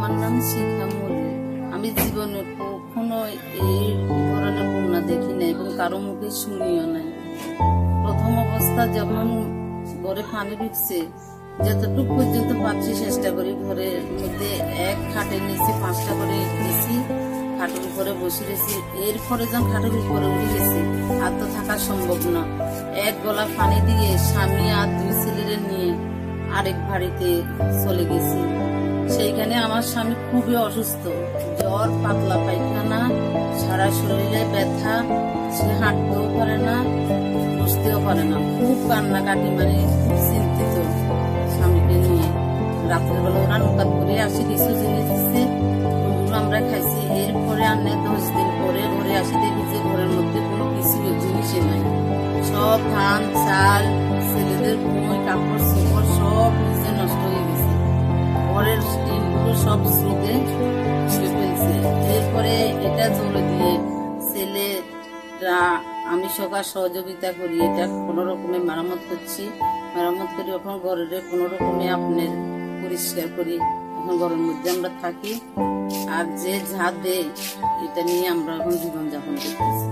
আমার নাম শিখা মল্লিক। আমি জীবনে কখনো এই ধরনের বন্যা দেখি নাই এবং কারো মুখে শুনিও নাই। প্রথম অবস্থা যখন ঘরে পানি ঢুকছে, যতটুকু পর্যন্ত পাচ্ছি চেষ্টা করি ঘরের মধ্যে এক খাটের নিচে 5টা করে দিয়েছি, খাটের উপরে বসে রয়েছি। এরপরে যখন খাটের উপরে উঠে গেছি, আর তো থাকা সম্ভব না। এক গলা পানি দিয়ে স্বামী আর 2 ছেলেরে নিয়ে আরেক বাড়িতে চলে গেছি। সেইখানে আমার স্বামী খুবই অসুস্থ, জ্বর, পাতলা পায়খানা, সারা শরীরে ব্যথা, সে হাঁটতেও পারে না, বসতেও পারে না। খুব কান্নাকাটি, মানে খুব চিন্তিত স্বামীকে নিয়ে। রাতের বেলা ওরা নৌকাত করে আসি, কিছু জিনিস দিচ্ছে, ওগুলো আমরা খাইছি। এরপরে আর 10 দিন পরে ঘরে আসি, দেখি যে ঘরের মধ্যে কোনো কিছু জিনিসই নাই। সব ধান, চাল, ছেলেদের বই, কাপড় চোপড় সব নিচে নষ্ট হয়ে গেছে। ঘরের টিনগুলো সব স্রোতে ছুঁড়ে ফেলছে। এরপরে এটা জোরে দিয়ে ছেলেরা, আমি সকাল সহযোগিতা করি, এটা কোনো রকমে মেরামত করছি। মেরামত করি এখন ঘরের কোনো রকমে আপনার পরিষ্কার করি। এখন ঘরের মধ্যে আমরা থাকি, আর যে যা দেয় এটা নিয়ে আমরা এখন জীবনযাপন করতেছি।